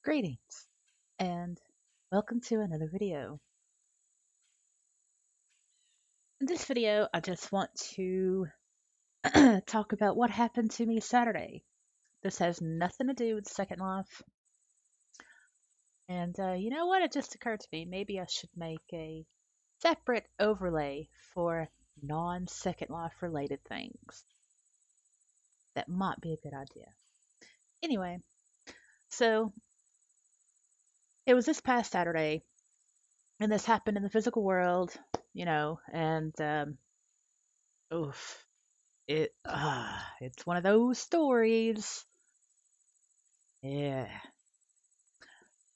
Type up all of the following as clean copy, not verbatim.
Greetings and welcome to another video. In this video, I just want to talk about what happened to me Saturday. This has nothing to do with Second Life. And you know what? It just occurred to me maybe I should make a separate overlay for non-Second Life related things. That might be a good idea. Anyway, so it was this past Saturday, and this happened in the physical world, and oof. It's one of those stories. Yeah.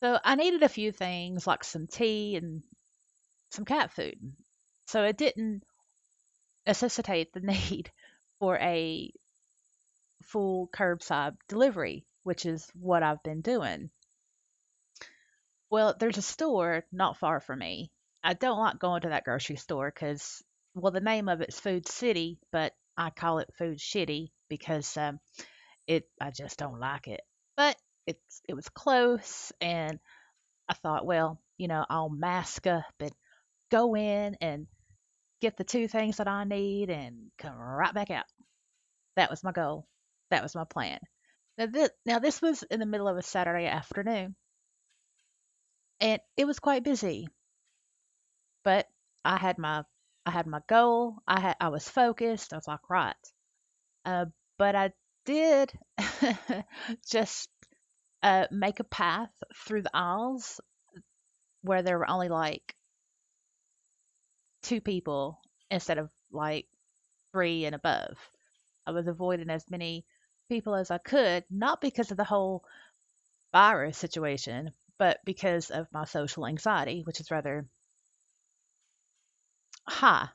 So I needed a few things like some tea and some cat food. So it didn't necessitate the need for a full curbside delivery, which is what I've been doing. Well, there's a store not far from me. I don't like going to that grocery store because, well, the name of it's Food City, but I call it Food Shitty because I just don't like it. But it was close, and I thought, well, I'll mask up and go in and get the two things that I need and come right back out. That was my goal. That was my plan. Now this was in the middle of a Saturday afternoon, and it was quite busy. But I had my I had my goal. I was focused. I was like, right. Uh, but I did just make a path through the aisles where there were only like two people instead of like three and above. I was avoiding as many people as I could, not because of the whole virus situation, but because of my social anxiety, which is rather high.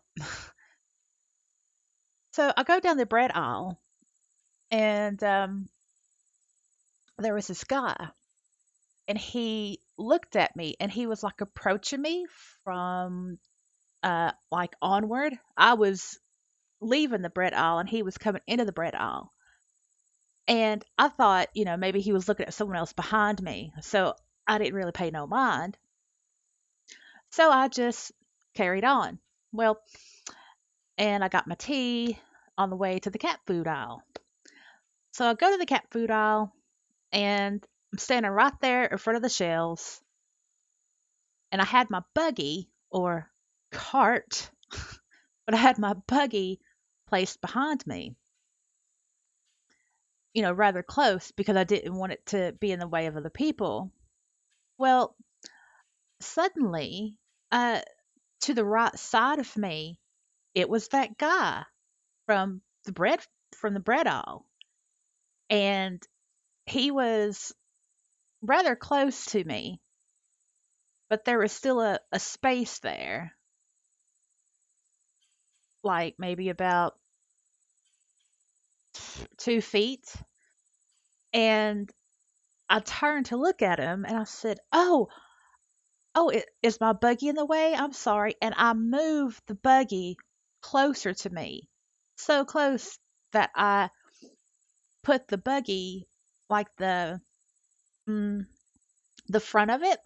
So I go down the bread aisle, and there was this guy, and he looked at me, and he was like approaching me from like onward. I was leaving the bread aisle, and he was coming into the bread aisle. And I thought, maybe he was looking at someone else behind me. So I didn't really pay no mind. So I just carried on. Well, and I got my tea on the way to the cat food aisle. So I go to the cat food aisle, and I'm standing right there in front of the shelves. And I had my buggy or cart, but I had my buggy placed behind me, rather close because I didn't want it to be in the way of other people. Well, suddenly, uh, to the right side of me, it was that guy from the bread from the bread aisle, and he was rather close to me, but there was still a space there, like maybe about 2 feet. And I turned to look at him, and I said, "Oh, is my buggy in the way? I'm sorry." And I moved the buggy closer to me, so close that I put the buggy like mm, the front of it,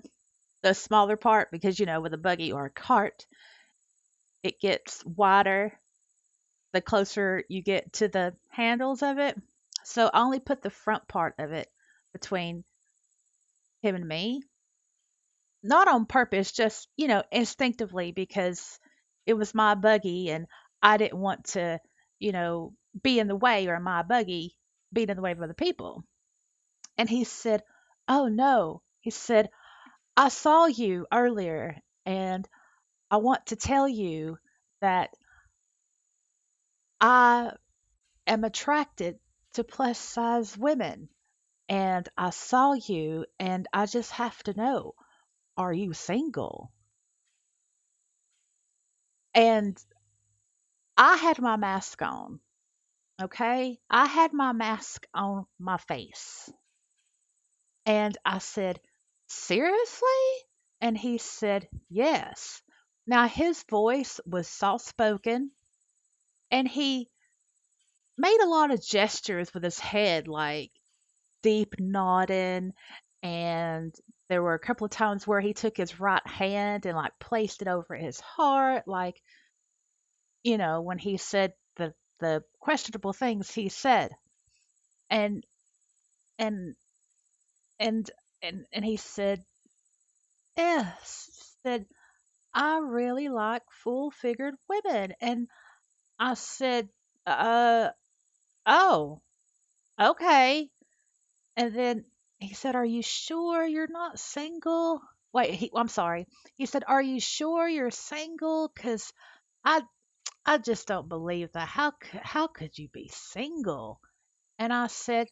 the smaller part, because with a buggy or a cart, it gets wider the closer you get to the handles of it. So I only put the front part of it between him and me, not on purpose, just instinctively, because it was my buggy and I didn't want to, you know, be in the way, or my buggy being in the way of other people. And he said, "Oh no." He said, "I saw you earlier, and I want to tell you that I am attracted to plus size women. And I saw you, and I just have to know, are you single?" And I had my mask on, okay? I had my mask on my face. And I said, "Seriously?" And he said, "Yes." Now, his voice was soft spoken, and he made a lot of gestures with his head, like deep nodding. And there were a couple of times where he took his right hand and like placed it over his heart, like, when he said the questionable things he said. And and and and he said, yes, said, I really like full figured women. And I said, uh oh, okay. And then he said, are you sure you're not single? Wait, I'm sorry. He said, are you sure you're single? Because I I just don't believe that. How could you be single? And I said,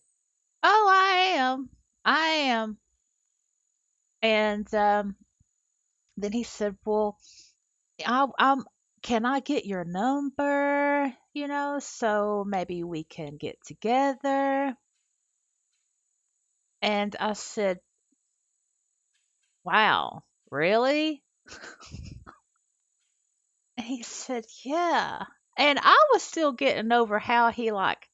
"Oh, I am. I am." And then he said, "Well, I'm can I get your number? So maybe we can get together." And I said, "Wow, really?" And he said, "Yeah." And I was still getting over how he like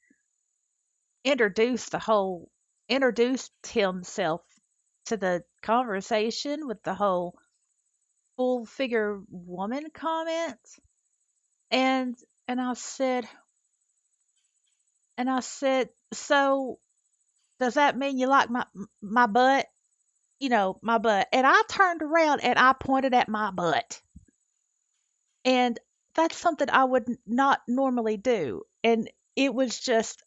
introduced the whole introduced himself to the conversation with the whole full figure woman comment. And and I said so does that mean you like my butt? My butt. And I turned around and I pointed at my butt. And that's something I would not normally do. And it was just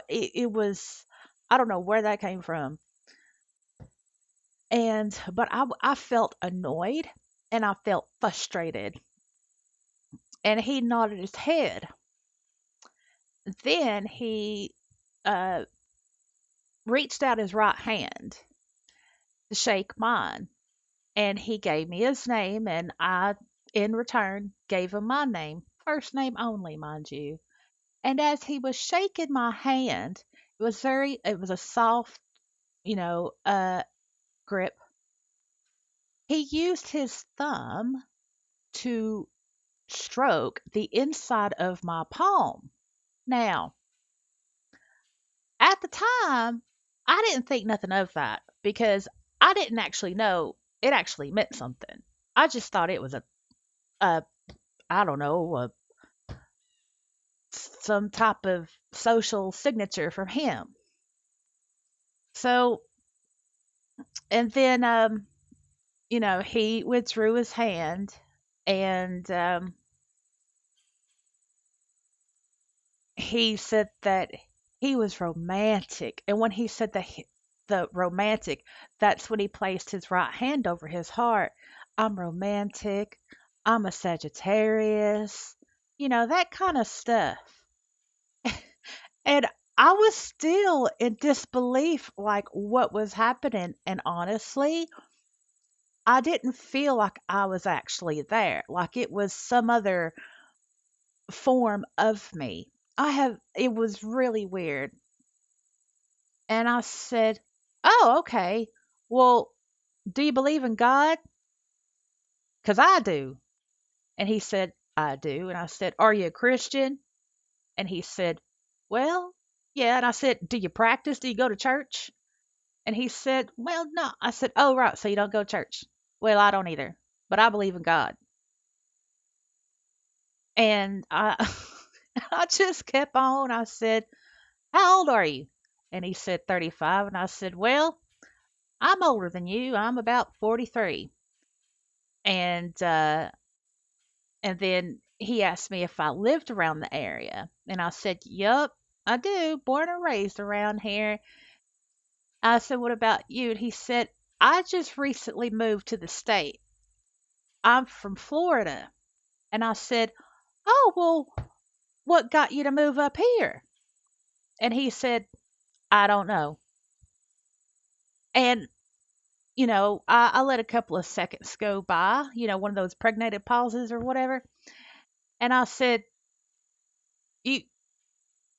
it was I don't know where that came from. But I felt annoyed and I felt frustrated. And he nodded his head. Then he uh, reached out his right hand to shake mine. And he gave me his name, and I, in return, gave him my name, first name only, mind you. And as he was shaking my hand, it was a soft, grip. He used his thumb to stroke the inside of my palm. Now, at the time, I didn't think nothing of that because I didn't actually know it actually meant something. I just thought it was a I don't know, some type of social signature from him. So, and then, he withdrew his hand and he said that he was romantic. And when he said the romantic, that's when he placed his right hand over his heart. I'm romantic. I'm a Sagittarius. That kind of stuff. And I was still in disbelief, like what was happening. And honestly, I didn't feel like I was actually there, like it was some other form of me. It was really weird. And I said, oh, okay. Well, do you believe in God? Because I do. And he said, I do. And I said, are you a Christian? And he said, well, yeah. And I said, do you practice? Do you go to church? And he said, well, no. I said, oh, right. So you don't go to church. Well, I don't either, but I believe in God. And I just kept on. I said, how old are you? And he said, 35. And I said, well, I'm older than you. I'm about 43. And, uh, and then he asked me if I lived around the area. And I said, yup, I do. Born and raised around here. I said, what about you? And he said, I just recently moved to the state. I'm from Florida. And I said, oh, well, what got you to move up here? And he said, I don't know. And, I let a couple of seconds go by, one of those pregnated pauses or whatever. And I said, you,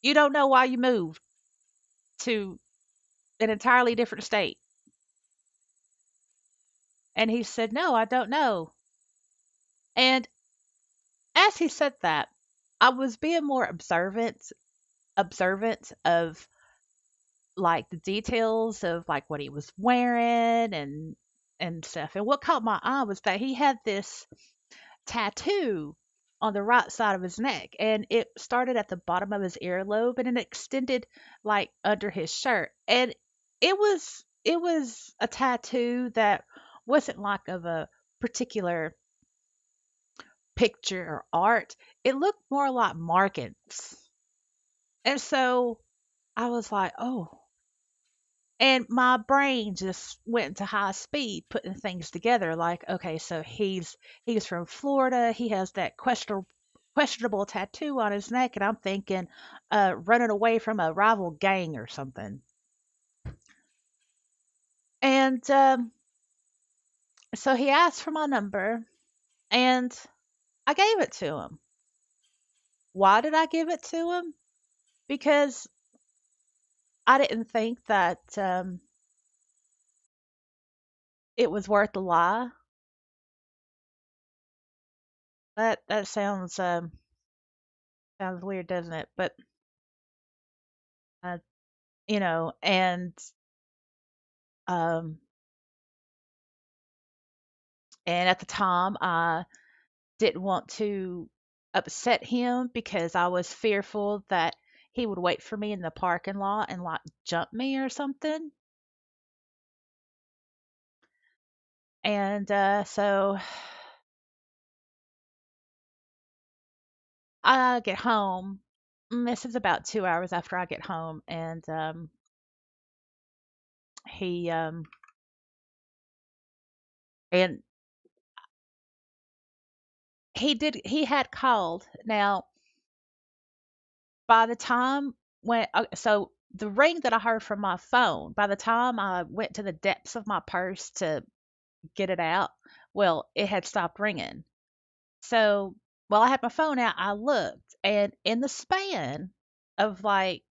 you don't know why you moved to an entirely different state. And he said, no, I don't know. And as he said that, I was being more observant of like the details of like what he was wearing and stuff. And what caught my eye was that he had this tattoo on the right side of his neck, and it started at the bottom of his earlobe and it extended like under his shirt. And it was a tattoo that wasn't like of a particular picture or art. It looked more like markings. And so I was like, "Oh." And my brain just went into high speed putting things together like, okay, so he's from Florida. He has that questionable tattoo on his neck, and I'm thinking running away from a rival gang or something. And so he asked for my number, and I gave it to him. Why did I give it to him? Because I didn't think that it was worth the lie. That sounds weird, doesn't it? But uh, and um, and at the time I didn't want to upset him because I was fearful that he would wait for me in the parking lot and like jump me or something. And so I get home. This is about 2 hours after I get home, and he and he had called. Now, by the time when so the ring that I heard from my phone, by the time I went to the depths of my purse to get it out, well, it had stopped ringing. So while I had my phone out, I looked, and in the span of like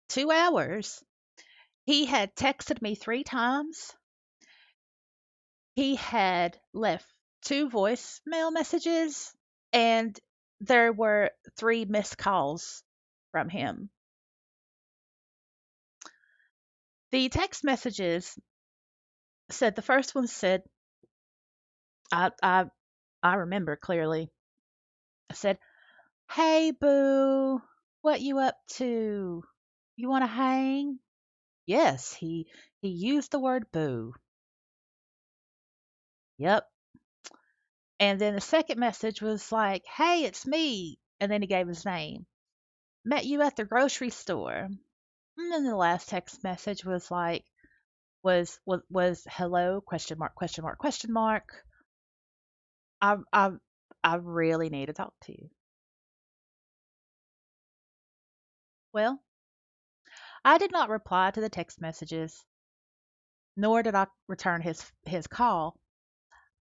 2 hours, he had texted me 3 times. He had left two voicemail messages, and there were three missed calls from him. The text messages said the first one said, I I I remember clearly. I said, "Hey boo, what you up to? You want to hang?" Yes, he used the word boo. Yep. And then the second message was like, "Hey, it's me." And then he gave his name. "Met you at the grocery store." And then the last text message was like, was hello question mark question mark. I I I really need to talk to you. Well, I did not reply to the text messages, nor did I return his call.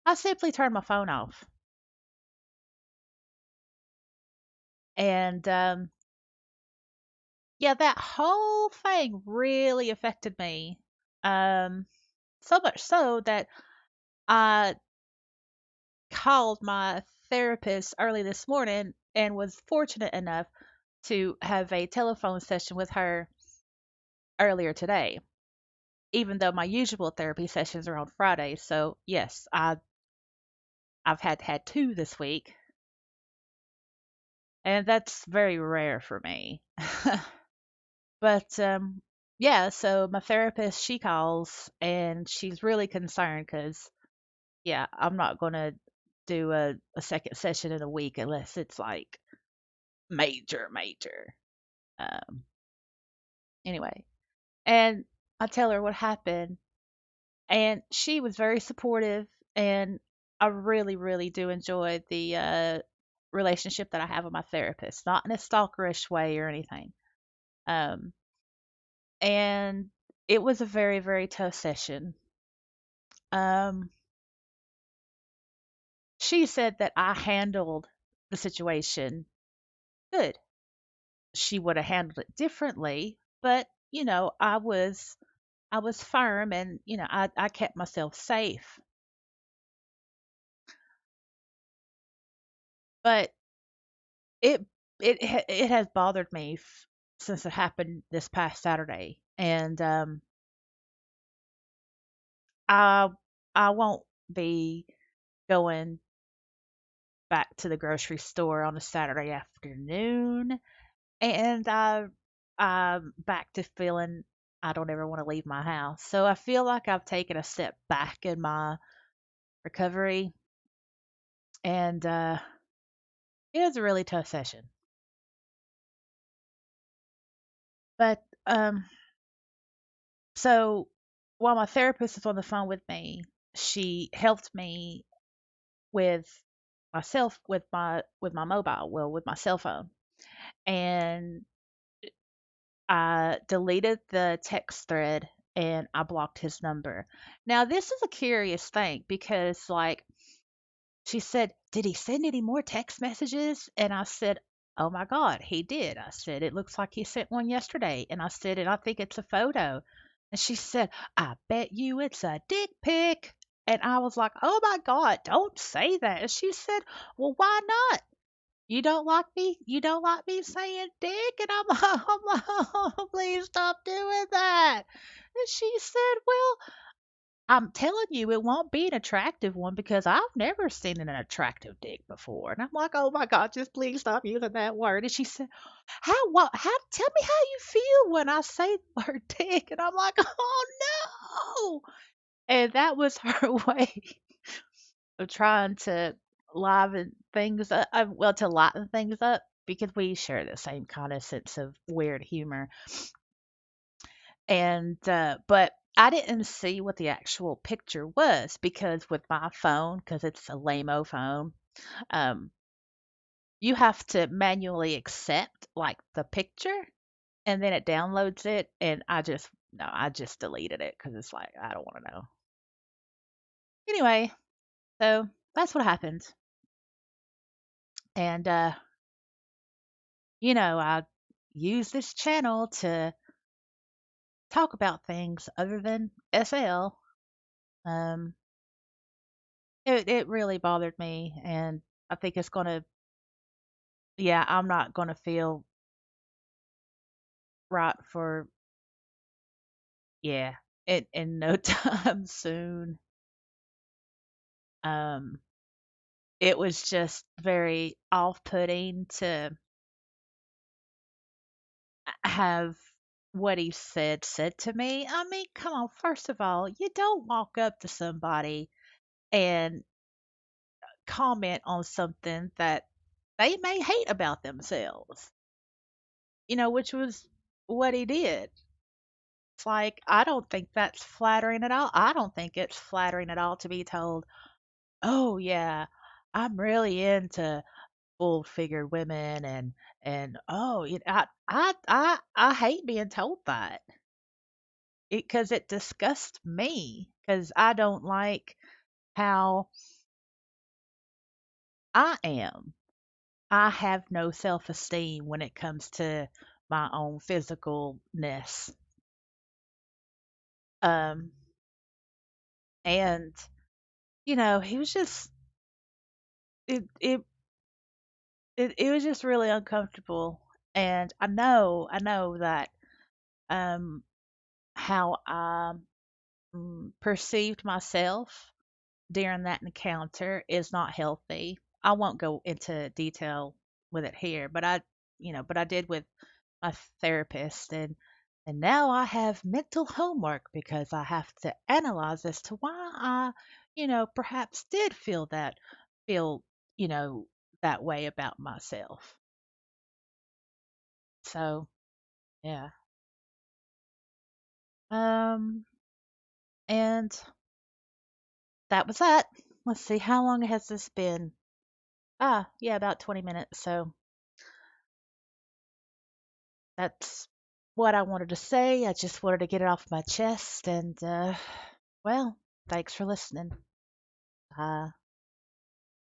I simply turned my phone off. And yeah, that whole thing really affected me. Um, so much so that I called my therapist early this morning and was fortunate enough to have a telephone session with her earlier today, even though my usual therapy sessions are on Fridays. So yes, I've had two this week, and that's very rare for me. But yeah, so my therapist, she calls and she's really concerned because yeah, I'm not gonna do a second session in a week unless it's like major. Um, anyway, and I tell her what happened, and she was very supportive, and I really do enjoy the relationship that I have with my therapist, not in a stalkerish way or anything. Um, and it was a very tough session. Um, she said that I handled the situation good. She would have handled it differently, but I was firm, and I kept myself safe. But it it has bothered me since it happened this past Saturday, and I I won't be going back to the grocery store on a Saturday afternoon, and I'm back to feeling I don't ever want to leave my house. So I feel like I've taken a step back in my recovery, and it was a really tough session. But so while my therapist was on the phone with me, she helped me with myself with my mobile, well, with my cell phone, and I deleted the text thread and I blocked his number. Now, this is a curious thing because, like, she said, "Did he send any more text messages?" And I said, "Oh my God, he did." I said, "It looks like he sent one yesterday." And I said, "And I think it's a photo." And she said, "I bet you it's a dick pic." And I was like, "Oh my God, don't say that." And she said, "Well, why not? You don't like me? You don't like me saying dick?" And I'm like, I'm like, "Oh, please stop doing that." And she said, "Well, I'm telling you, it won't be an attractive one because I've never seen an attractive dick before." And I'm like, "Oh my God, just please stop using that word." And she said, tell me how you feel when I say the word dick." And I'm like, "Oh no." And that was her way of trying to liven things up, well, to lighten things up because we share the same kind of sense of weird humor. And but I didn't see what the actual picture was because with my phone, because it's a lame-o phone, um, you have to manually accept like the picture, and then it downloads it. And I just deleted it because it's like I don't want to know. Anyway, so that's what happened, and I use this channel to talk about things other than SL. Um, it really bothered me, and I think it's gonna, yeah, I'm not gonna feel right for, yeah, in no time soon. Um, it was just very off-putting to have what he said to me. I mean, come on, first of all, you don't walk up to somebody and comment on something that they may hate about themselves, which was what he did. It's like, I don't think that's flattering at all. I don't think it's flattering at all to be told, "Oh yeah, I'm really into full-figured women," and oh, I hate being told that. Because it disgusts me because I don't like how I am. I have no self-esteem when it comes to my own physicalness. Um, and he was just it it it was just really uncomfortable. And I know that um how I perceived myself during that encounter is not healthy. I won't go into detail with it here, but I did with my therapist, and now I have mental homework because I have to analyze as to why I, perhaps did feel, you know, that way about myself. So, yeah. Um, and that was that. Let's see, how long has this been? Ah, yeah, about 20 minutes. So that's what I wanted to say. I just wanted to get it off my chest. And, well, thanks for listening. Bye.